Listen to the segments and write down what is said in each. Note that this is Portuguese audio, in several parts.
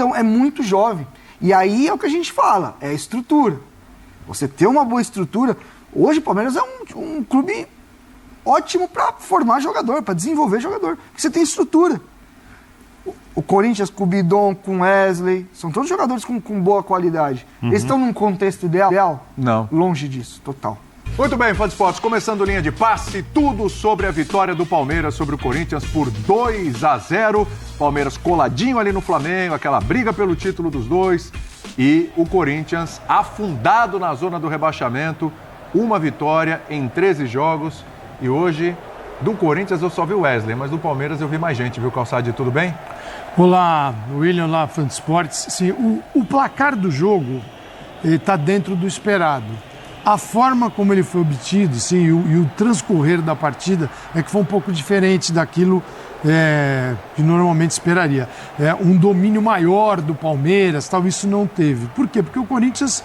Então, é muito jovem. E aí é o que a gente fala, é a estrutura. Você ter uma boa estrutura... Hoje o Palmeiras é um clube ótimo para formar jogador, para desenvolver jogador. Porque você tem estrutura. O Corinthians com o Bidon, com o Wesley, são todos jogadores com boa qualidade. Eles estão num contexto ideal? Não. Longe disso, total. Muito bem, fã de esportes, começando linha de passe, tudo sobre a vitória do Palmeiras sobre o Corinthians por 2-0. Palmeiras coladinho ali no Flamengo, aquela briga pelo título dos dois. E o Corinthians afundado na zona do rebaixamento. Uma vitória em 13 jogos. E hoje, do Corinthians eu só vi o Wesley, mas do Palmeiras eu vi mais gente, viu, Calçade? Tudo bem? Olá, William, olá, fã de esportes. Sim, o placar do jogo está dentro do esperado. A forma como ele foi obtido, sim, e o transcorrer da partida é que foi um pouco diferente daquilo que normalmente esperaria. Um domínio maior do Palmeiras, tal, isso não teve. Por quê? Porque o Corinthians,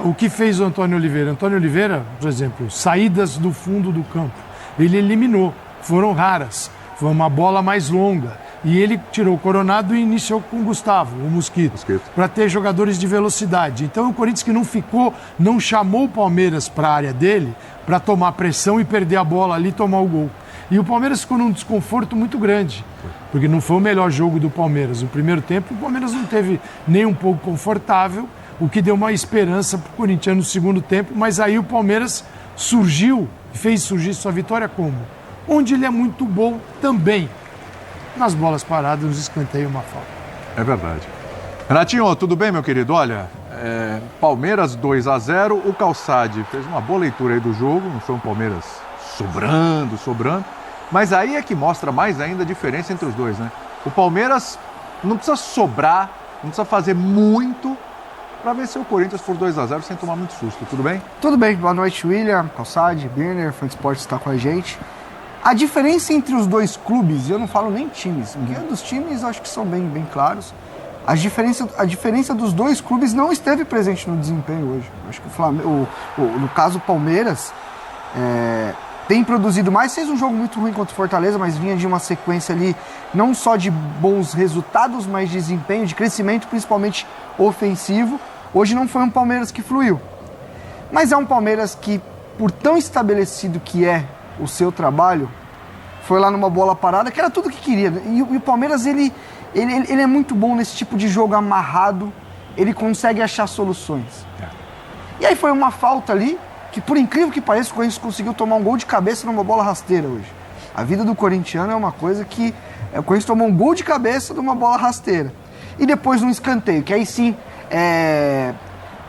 o que fez o Antônio Oliveira? Antônio Oliveira, por exemplo, saídas do fundo do campo, ele eliminou, foram raras, foi uma bola mais longa. E ele tirou o Coronado e iniciou com o Gustavo, o Mosquito. Para ter jogadores de velocidade. Então o Corinthians que não chamou o Palmeiras para a área dele, para tomar pressão e perder a bola ali e tomar o gol. E o Palmeiras ficou num desconforto muito grande, porque não foi o melhor jogo do Palmeiras. No primeiro tempo o Palmeiras não teve nem um pouco confortável, o que deu uma esperança para o Corinthians no segundo tempo, mas aí o Palmeiras fez surgir sua vitória como? Onde ele é muito bom também. Nas bolas paradas, nos escanteios, uma falta. É verdade. Renatinho, tudo bem, meu querido? Olha, Palmeiras 2-0, o Calçade fez uma boa leitura aí do jogo, não foi um Palmeiras sobrando, mas aí é que mostra mais ainda a diferença entre os dois, né? O Palmeiras não precisa sobrar, não precisa fazer muito para vencer o Corinthians por 2-0 sem tomar muito susto, tudo bem? Tudo bem, boa noite, William, Calçade, Birner, Fã de Esportes está com a gente. A diferença entre os dois clubes, eu não falo nem times, porque dos times acho que são bem claros. A diferença dos dois clubes não esteve presente no desempenho hoje. Acho que o Flamengo, no caso o Palmeiras, tem produzido mais, fez um jogo muito ruim contra o Fortaleza, mas vinha de uma sequência ali, não só de bons resultados, mas de desempenho, de crescimento, principalmente ofensivo. Hoje não foi um Palmeiras que fluiu. Mas é um Palmeiras que, por tão estabelecido que é o seu trabalho, foi lá numa bola parada, que era tudo que queria. E o Palmeiras, ele é muito bom nesse tipo de jogo amarrado, ele consegue achar soluções. E aí foi uma falta ali, que por incrível que pareça, o Corinthians conseguiu tomar um gol de cabeça numa bola rasteira hoje. A vida do corintiano é uma coisa que... O Corinthians tomou um gol de cabeça numa bola rasteira. E depois um escanteio, que aí sim...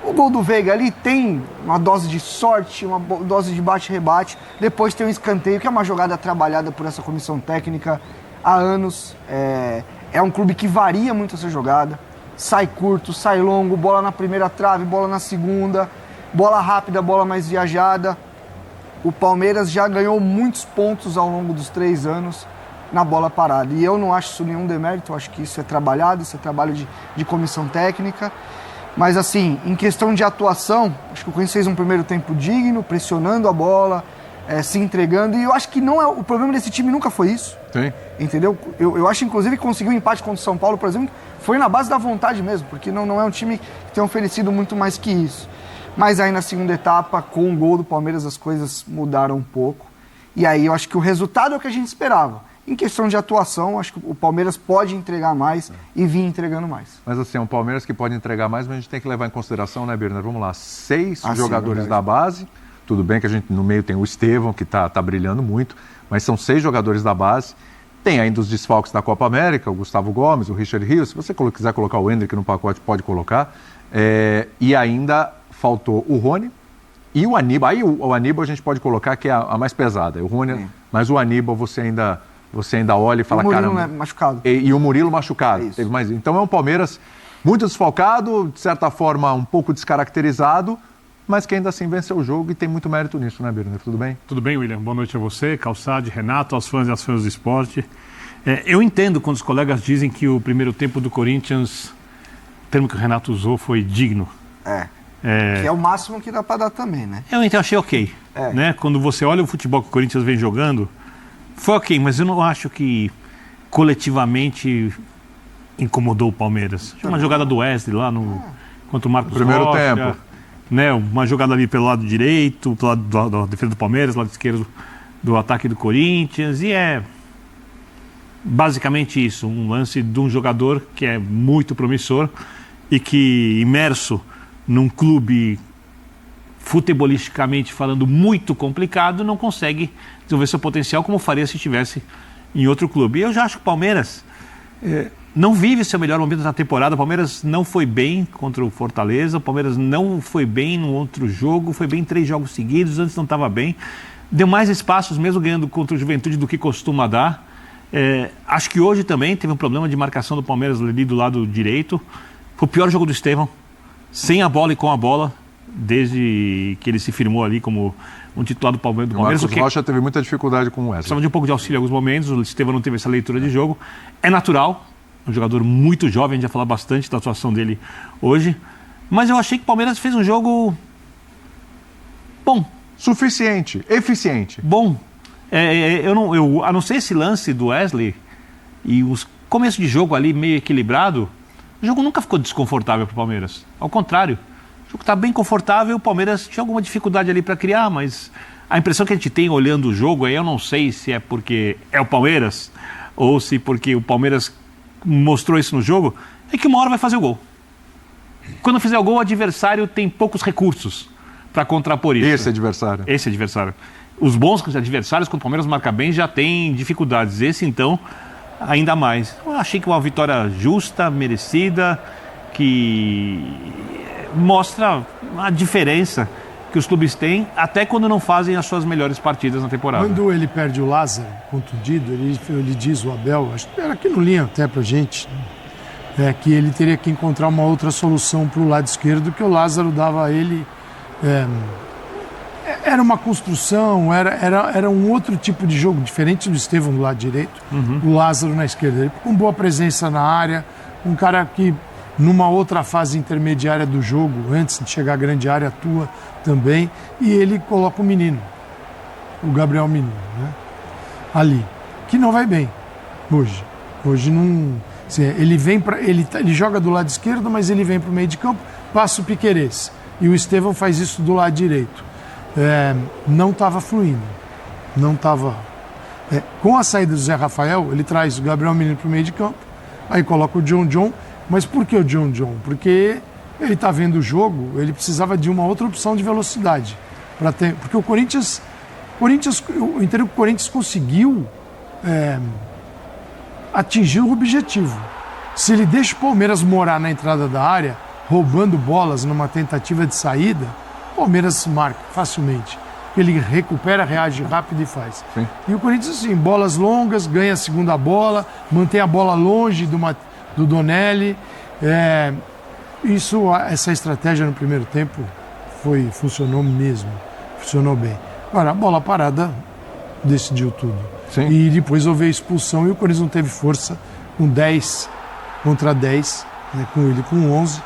O gol do Veiga ali tem uma dose de sorte, uma dose de bate-rebate. Depois tem um escanteio, que é uma jogada trabalhada por essa comissão técnica há anos. É um clube que varia muito essa jogada. Sai curto, sai longo, bola na primeira trave, bola na segunda, bola rápida, bola mais viajada. O Palmeiras já ganhou muitos pontos ao longo dos 3 anos na bola parada. E eu não acho isso nenhum demérito, eu acho que isso é trabalhado, isso é trabalho de comissão técnica. Mas assim, em questão de atuação, acho que o Corinthians fez um primeiro tempo digno, pressionando a bola, se entregando. E eu acho que não é o problema desse time nunca foi isso. Sim. Entendeu? Eu acho, inclusive, que conseguiu um empate contra o São Paulo, por exemplo, foi na base da vontade mesmo, porque não é um time que tem oferecido muito mais que isso. Mas aí na segunda etapa, com o gol do Palmeiras, as coisas mudaram um pouco. E aí eu acho que o resultado é o que a gente esperava. Em questão de atuação, acho que o Palmeiras pode entregar mais e vir entregando mais. Mas assim, é um Palmeiras que pode entregar mais, mas a gente tem que levar em consideração, né, Birner? Vamos lá, 6 jogadores da base. Tudo bem que a gente no meio tem o Estevão, que tá brilhando muito, mas são 6 jogadores da base. Tem ainda os desfalques da Copa América, o Gustavo Gomes, o Richard Rios. Se você quiser colocar o Hendrick no pacote, pode colocar. E ainda faltou o Rony e o Aníbal. Aí o Aníbal a gente pode colocar que é a mais pesada. O Rony, mas o Aníbal você ainda olha e fala, caramba... O Murilo machucado. E o Murilo machucado. Teve mais. Então é um Palmeiras muito desfalcado, de certa forma um pouco descaracterizado, mas que ainda assim venceu o jogo e tem muito mérito nisso, né, Birner? Tudo bem? Tudo bem, William. Boa noite a você, Calçade, Renato, aos fãs e às fãs do esporte. Eu entendo quando os colegas dizem que o primeiro tempo do Corinthians, o termo que o Renato usou foi digno. Que é o máximo que dá para dar também, né? Eu então achei ok. Né? Quando você olha o futebol que o Corinthians vem jogando, foi ok, mas eu não acho que coletivamente incomodou o Palmeiras. Uma jogada do Wesley lá contra o Marcos Primeiro Rocha, tempo. né? Uma jogada ali pelo lado direito, pelo lado da defesa do Palmeiras, lado esquerdo do ataque do Corinthians, e é basicamente isso, um lance de um jogador que é muito promissor e que, imerso num clube futebolisticamente falando muito complicado, não consegue desenvolver seu potencial como faria se estivesse em outro clube. E eu já acho que o Palmeiras não vive seu melhor momento na temporada. O Palmeiras não foi bem contra o Fortaleza, o Palmeiras não foi bem no outro jogo, foi bem em 3 jogos seguidos, antes não estava bem. Deu mais espaços, mesmo ganhando contra o Juventude, do que costuma dar. Acho que hoje também teve um problema de marcação do Palmeiras ali do lado direito. Foi o pior jogo do Estevão, sem a bola e com a bola, desde que ele se firmou ali como um titular do Palmeiras. O Marcos Rocha teve muita dificuldade com o Wesley. Precisava de um pouco de auxílio em alguns momentos, o Estevão não teve essa leitura de jogo. É natural, um jogador muito jovem, a gente vai falar bastante da atuação dele hoje. Mas eu achei que o Palmeiras fez um jogo bom. Suficiente, eficiente. Bom. A não ser esse lance do Wesley e os começo de jogo ali meio equilibrado, o jogo nunca ficou desconfortável para o Palmeiras. Ao contrário, o jogo está bem confortável, o Palmeiras tinha alguma dificuldade ali para criar, mas a impressão que a gente tem olhando o jogo, aí eu não sei se é porque é o Palmeiras ou se porque o Palmeiras mostrou isso no jogo, é que uma hora vai fazer o gol. Quando fizer o gol, o adversário tem poucos recursos para contrapor isso. Esse adversário. Esse adversário. Os bons adversários, quando o Palmeiras marca bem, já tem dificuldades. Esse, então, ainda mais. Eu achei que uma vitória justa, merecida, que mostra a diferença que os clubes têm, até quando não fazem as suas melhores partidas na temporada. Quando ele perde o Lázaro, contundido, ele diz, o Abel, acho que era aqui no linha até pra gente, que ele teria que encontrar uma outra solução para o lado esquerdo, que o Lázaro dava a ele... Era uma construção, era um outro tipo de jogo, diferente do Estevão do lado direito, o Lázaro na esquerda. Ele com boa presença na área, um cara que numa outra fase intermediária do jogo, antes de chegar à grande área, atua também, e ele coloca o menino, o Gabriel Menino, né? Ali, que não vai bem hoje. Hoje não... Assim, ele joga do lado esquerdo, mas ele vem para o meio de campo, passa o Piquerez, e o Estevão faz isso do lado direito. Não estava fluindo, não estava... com a saída do Zé Rafael, ele traz o Gabriel Menino para o meio de campo, aí coloca o John, mas por que o John? Porque ele está vendo o jogo, ele precisava de uma outra opção de velocidade, porque o Corinthians, eu entendo que o Corinthians conseguiu atingir o objetivo. Se ele deixa o Palmeiras morar na entrada da área, roubando bolas numa tentativa de saída, o Palmeiras marca facilmente. Ele recupera, reage rápido e faz. Sim. E o Corinthians, assim, bolas longas, ganha a segunda bola, mantém a bola longe do Donelli. Essa estratégia no primeiro tempo funcionou mesmo. Funcionou bem. Agora, a bola parada decidiu tudo. Sim. E depois houve a expulsão e o Corinthians não teve força com 10 contra 10, né, com ele com 11,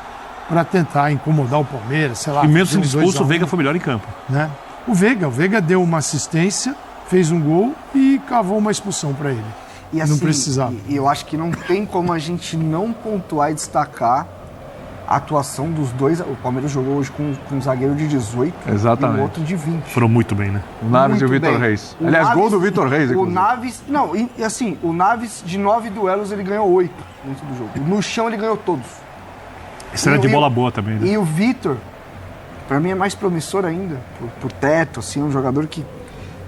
para tentar incomodar o Palmeiras, sei lá. E mesmo sendo fazer um expulso, 2-1, o Veiga foi melhor em campo. né? O Veiga deu uma assistência, fez um gol e cavou uma expulsão para ele. E assim, não precisava. E eu acho que não tem como a gente não pontuar e destacar a atuação dos dois. O Palmeiras jogou hoje com um zagueiro de 18 Exatamente. e o outro de 20. Foram muito bem, né? O Naves e o Muito Vitor bem. Reis. O Aliás, Naves- gol do Vitor Reis, O inclusive. Naves... Não, e assim, o Naves de 9 duelos ele ganhou 8 dentro do jogo. No chão ele ganhou todos. Esse era de bola boa também, né? E o Vitor, para mim é mais promissor ainda, por teto, assim, um jogador que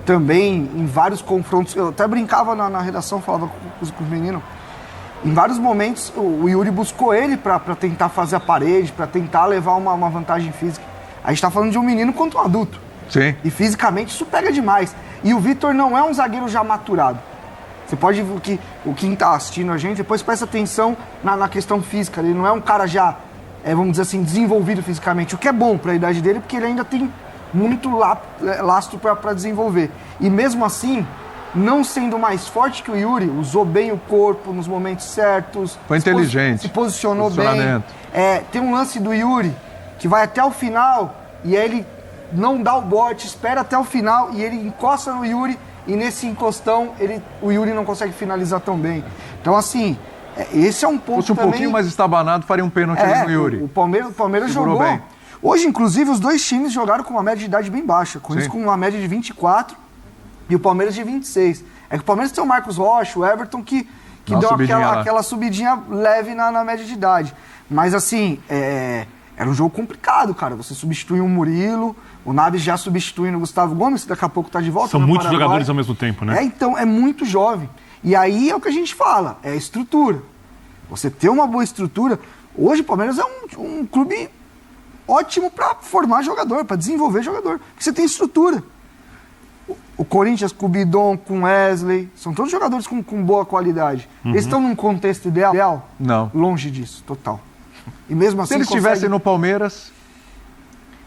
também em vários confrontos, eu até brincava na redação, falava com os meninos, em vários momentos o Yuri buscou ele para tentar fazer a parede, para tentar levar uma vantagem física. A gente tá falando de um menino contra um adulto. Sim. E fisicamente isso pega demais. E o Vitor não é um zagueiro já maturado. Você pode ver quem está assistindo a gente, depois presta atenção na questão física. Ele não é um cara já, vamos dizer assim, desenvolvido fisicamente. O que é bom para a idade dele, porque ele ainda tem muito lastro para desenvolver. E mesmo assim, não sendo mais forte que o Yuri, usou bem o corpo nos momentos certos. Foi inteligente. Se posicionou bem. Posicionamento. Tem um lance do Yuri que vai até o final e aí ele não dá o bote, espera até o final e ele encosta no Yuri e nesse encostão o Yuri não consegue finalizar tão bem. Então assim, Esse é um ponto Se fosse um também... pouquinho mais estabanado, faria um pênalti ali no Yuri. O Palmeiras Segurou jogou bem. Hoje, inclusive, os dois times jogaram com uma média de idade bem baixa. Corinthians com uma média de 24 e o Palmeiras de 26. É que o Palmeiras tem o Marcos Rocha, o Everton, que deu aquela subidinha leve na média de idade. Mas, assim, era um jogo complicado, cara. Você substitui um Murilo, o Naves já substituindo o Gustavo Gomes, que daqui a pouco tá de volta. São muitos jogadores ao mesmo tempo, né? Então, é muito jovem. E aí é o que a gente fala, é estrutura. Você ter uma boa estrutura... Hoje o Palmeiras é um clube ótimo para formar jogador, para desenvolver jogador. Porque você tem estrutura. O Corinthians com o Bidon, com o Wesley, são todos jogadores com boa qualidade. Eles estão num contexto ideal? Não. Longe disso, total. E mesmo assim, se eles estivessem no Palmeiras...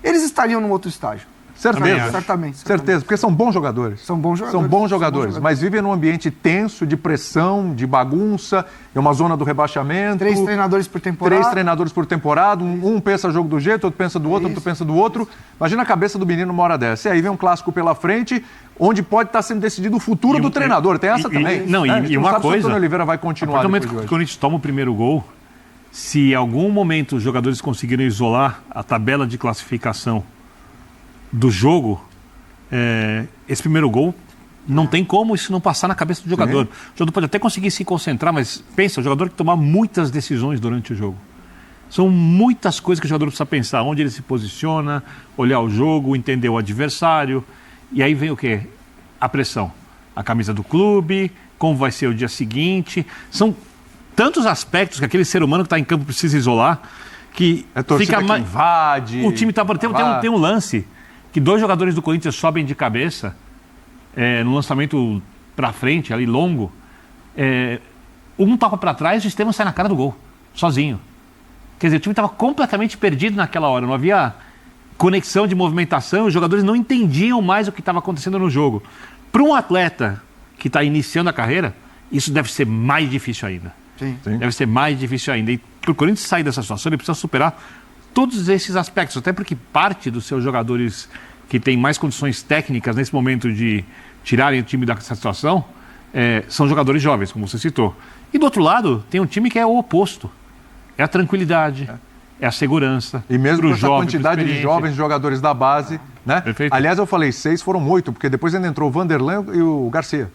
Eles estariam num outro estágio. Certamente. Certeza, porque são bons jogadores. São bons jogadores, mas vivem num ambiente tenso, de pressão, de bagunça, é uma zona do rebaixamento. 3 treinadores por temporada. Um pensa jogo do jeito, outro pensa do outro, outro pensa do outro. Imagina a cabeça do menino numa hora dessa. E aí vem um clássico pela frente, onde pode estar sendo decidido o futuro do treinador. Tem essa também. E uma coisa... Se o Antônio Oliveira vai continuar depois de hoje. Quando o Corinthians toma o primeiro gol, se em algum momento os jogadores conseguiram isolar a tabela de classificação do jogo, esse primeiro gol, não tem como isso não passar na cabeça do jogador. O jogador pode até conseguir se concentrar, mas pensa, o jogador tem que tomar muitas decisões durante o jogo. São muitas coisas que o jogador precisa pensar, onde ele se posiciona, olhar o jogo, entender o adversário, e aí vem o quê? A pressão. A camisa do clube, como vai ser o dia seguinte. São tantos aspectos que aquele ser humano que está em campo precisa isolar, que fica mais... invade... O time tem um lance que 2 jogadores do Corinthians sobem de cabeça no lançamento pra frente, ali longo, um toca para trás e o Estevam sai na cara do gol, sozinho. Quer dizer, o time estava completamente perdido naquela hora, não havia conexão de movimentação, os jogadores não entendiam mais o que estava acontecendo no jogo. Para um atleta que está iniciando a carreira, isso deve ser mais difícil ainda. Sim. Deve ser mais difícil ainda. E para o Corinthians sair dessa situação, ele precisa superar todos esses aspectos, até porque parte dos seus jogadores que têm mais condições técnicas nesse momento de tirarem o time dessa situação são jogadores jovens, como você citou. E do outro lado, tem um time que é o oposto. É a tranquilidade, é a segurança. E mesmo com essa quantidade de jovens jogadores da base, né? Perfeito. Aliás, eu falei 6, foram 8, porque depois ainda entrou o Vanderlan e o Garcia.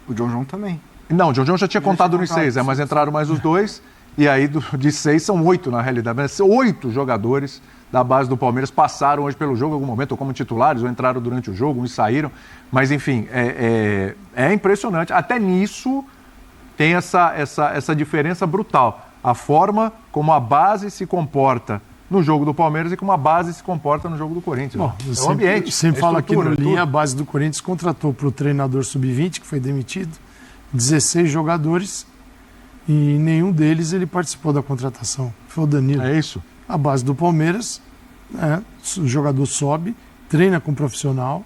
O John John também. Não, o John John já tinha contado nos 6, mas entraram mais os 2. E aí, de 6, são 8 na realidade. 8 jogadores da base do Palmeiras passaram hoje pelo jogo em algum momento, ou como titulares, ou entraram durante o jogo, uns saíram. Mas, enfim, é impressionante. Até nisso tem essa diferença brutal. A forma como a base se comporta no jogo do Palmeiras e como a base se comporta no jogo do Corinthians. Bom, o ambiente. Sempre fala aqui no Linha, a base do Corinthians contratou para o treinador sub-20, que foi demitido, 16 jogadores, e nenhum deles ele participou da contratação. Foi o Danilo. É isso. A base do Palmeiras, o jogador sobe, treina com o profissional,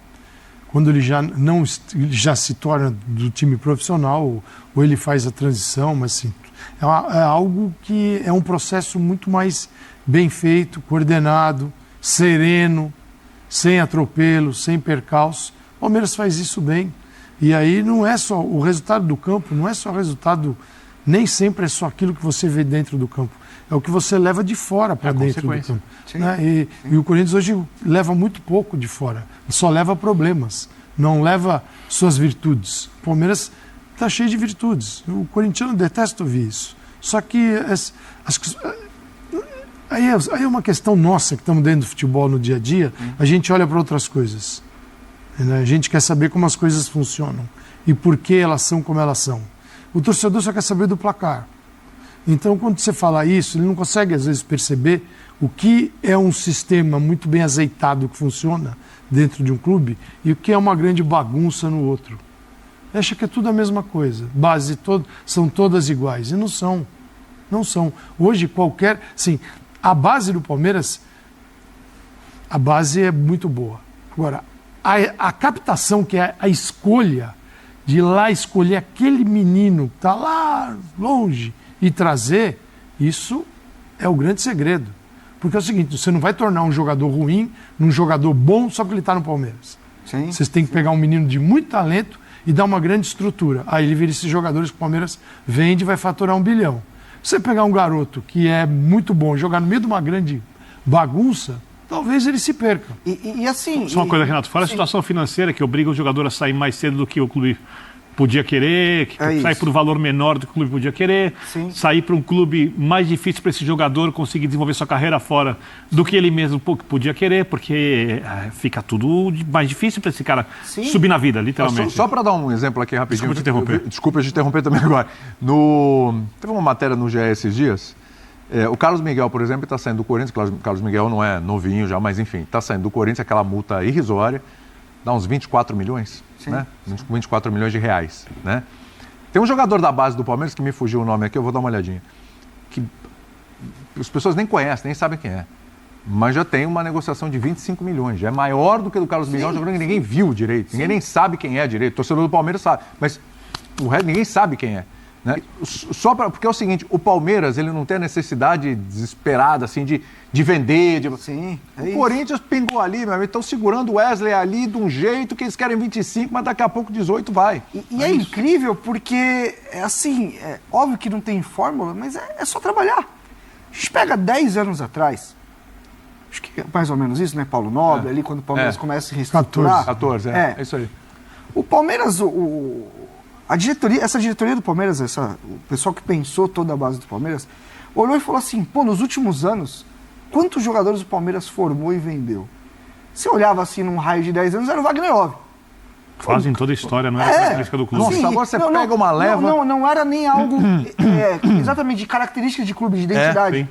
quando ele já se torna do time profissional, ou ele faz a transição, mas assim, é algo que é um processo muito mais bem feito, coordenado, sereno, sem atropelo, sem percalço. O Palmeiras faz isso bem. E aí não é só o resultado do campo, não é só o resultado, nem sempre é só aquilo que você vê dentro do campo. É o que você leva de fora para dentro do campo. Né? E o Corinthians hoje leva muito pouco de fora. Só leva problemas, não leva suas virtudes. O Palmeiras está cheio de virtudes. O corintiano detesta ouvir isso. Só que aí é uma questão nossa que estamos dentro do futebol no dia a dia. A gente olha para outras coisas. A gente quer saber como as coisas funcionam e por que elas são como elas são. O torcedor só quer saber do placar. Então, quando você fala isso, ele não consegue, às vezes, perceber o que é um sistema muito bem azeitado que funciona dentro de um clube e o que é uma grande bagunça no outro. Acha que é tudo a mesma coisa. São todas iguais. E não são. Não são. Hoje, Sim, a base do Palmeiras, a base é muito boa. Agora, a captação, que é a escolha, de ir lá escolher aquele menino que está lá longe e trazer, isso é o grande segredo. Porque é o seguinte, você não vai tornar um jogador ruim num jogador bom só porque ele está no Palmeiras. Sim. Vocês têm que pegar um menino de muito talento e dá uma grande estrutura. Aí ele vira esses jogadores que o Palmeiras vende e vai faturar 1 bilhão. Se você pegar um garoto que é muito bom e jogar no meio de uma grande bagunça, talvez ele se perca. E assim... Só uma coisa, Renato, fora a situação financeira que obriga o jogador a sair mais cedo do que o clube podia querer, sair por um valor menor do que o clube podia querer, sair para um clube mais difícil para esse jogador conseguir desenvolver sua carreira fora do que ele mesmo podia querer, porque fica tudo mais difícil para esse cara subir na vida, literalmente. Só para dar um exemplo aqui rapidinho. Desculpa te interromper. Desculpa te interromper também agora. Teve uma matéria no GE esses dias. O Carlos Miguel, por exemplo, está saindo do Corinthians. Carlos Miguel não é novinho já, mas enfim, está saindo do Corinthians, aquela multa irrisória, dá uns 24 milhões, né? 24 milhões de reais, né? Tem um jogador da base do Palmeiras, que me fugiu o nome aqui, eu vou dar uma olhadinha, que as pessoas nem conhecem, nem sabem quem é, mas já tem uma negociação de 25 milhões, já é maior do que do Carlos Miguel, jogador que ninguém viu direito, ninguém nem sabe quem é direito, o torcedor do Palmeiras sabe, mas o resto ninguém sabe quem é. Né? Porque é o seguinte, o Palmeiras ele não tem a necessidade desesperada assim, de vender. O Corinthians pingou ali, meu amigo, estão segurando o Wesley ali de um jeito que eles querem 25, mas daqui a pouco 18 vai. E é incrível porque, assim, é óbvio que não tem fórmula, mas é só trabalhar. A gente pega 10 anos atrás, acho que é mais ou menos isso, né, Paulo Nobre, ali quando o Palmeiras começa a se reestruturar. 14, é isso aí. O Palmeiras, essa diretoria do Palmeiras, o pessoal que pensou toda a base do Palmeiras, olhou e falou assim, nos últimos anos, quantos jogadores o Palmeiras formou e vendeu? Você olhava assim num raio de 10 anos, era o Wagner Love. Quase em toda a história, não era característica do clube. Nossa, agora você pega uma leva... Não era nem algo exatamente de característica de clube, de identidade.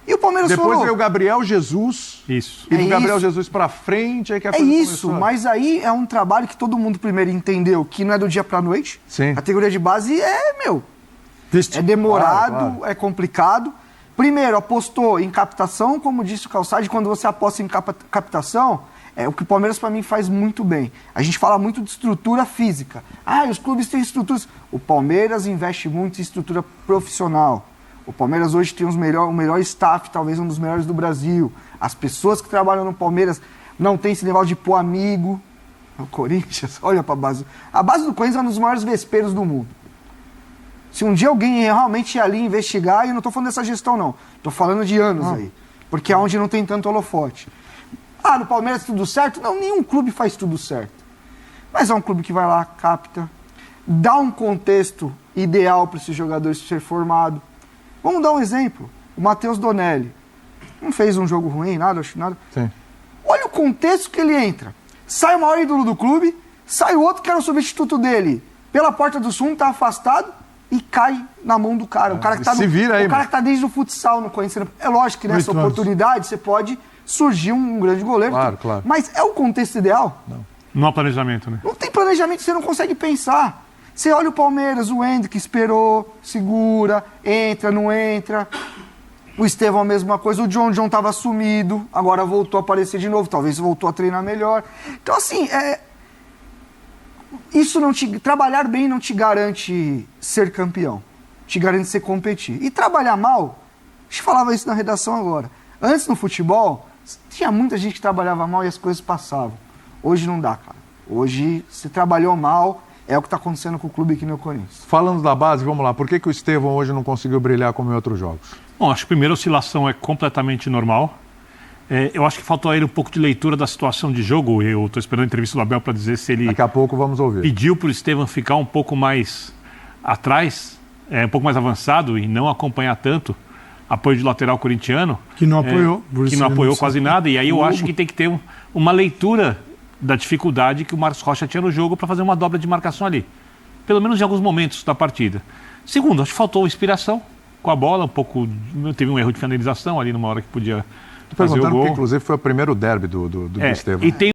E o Palmeiras depois veio o Gabriel Jesus. Isso. E do Gabriel Jesus pra frente, aí que a coisa começou. Mas aí é um trabalho que todo mundo primeiro entendeu que não é do dia pra noite. Sim. A categoria de base é demorado, claro. É complicado. Primeiro, apostou em captação, como disse o Calçade, quando você aposta em captação, é o que o Palmeiras para mim faz muito bem. A gente fala muito de estrutura física. Os clubes têm estruturas. O Palmeiras investe muito em estrutura profissional. O Palmeiras hoje tem o melhor staff, talvez um dos melhores do Brasil. As pessoas que trabalham no Palmeiras não tem esse negócio de pôr amigo. O Corinthians, olha para a base. A base do Corinthians é um dos maiores vespeiros do mundo. Se um dia alguém realmente ir ali investigar, e eu não estou falando dessa gestão não, estou falando de anos aí, porque é onde não tem tanto holofote. No Palmeiras tudo certo? Não, nenhum clube faz tudo certo. Mas é um clube que vai lá, capta, dá um contexto ideal para esses jogadores ser formado. Vamos dar um exemplo. O Matheus Donelli. Não fez um jogo ruim, acho nada. Sim. Olha o contexto que ele entra. Sai o maior ídolo do clube, sai o outro que era o substituto dele. Pela porta do fundo, tá afastado e cai na mão do cara. O cara que tá cara que tá desde o futsal no Corinthians. É lógico que nessa oportunidade você pode surgir um grande goleiro. Claro. Mas é o contexto ideal? Não há planejamento, né? Não tem planejamento, você não consegue pensar. Você olha o Palmeiras, o Hendrick esperou, segura, entra, não entra. O Estevão a mesma coisa, o John estava sumido, agora voltou a aparecer de novo, talvez voltou a treinar melhor. Então, assim, trabalhar bem não te garante ser campeão, te garante ser competir. E trabalhar mal, a gente falava isso na redação agora. Antes no futebol, tinha muita gente que trabalhava mal e as coisas passavam. Hoje não dá, cara. Hoje, se trabalhou mal... É o que está acontecendo com o clube aqui no Corinthians. Falando da base, vamos lá. Por que o Estevão hoje não conseguiu brilhar como em outros jogos? Bom, acho que a primeira oscilação é completamente normal. Eu acho que faltou a ele um pouco de leitura da situação de jogo. Eu estou esperando a entrevista do Abel para dizer se ele... Daqui a pouco vamos ouvir. Pediu para o Estevão ficar um pouco mais atrás, um pouco mais avançado e não acompanhar tanto apoio de lateral corintiano. Que não apoiou. Que não apoiou quase nada. E aí eu acho que tem que ter uma leitura da dificuldade que o Marcos Rocha tinha no jogo para fazer uma dobra de marcação ali. Pelo menos em alguns momentos da partida. Segundo, acho que faltou inspiração com a bola, teve um erro de finalização ali numa hora que podia fazer o gol. Que inclusive foi o primeiro derby do Estevão. E tem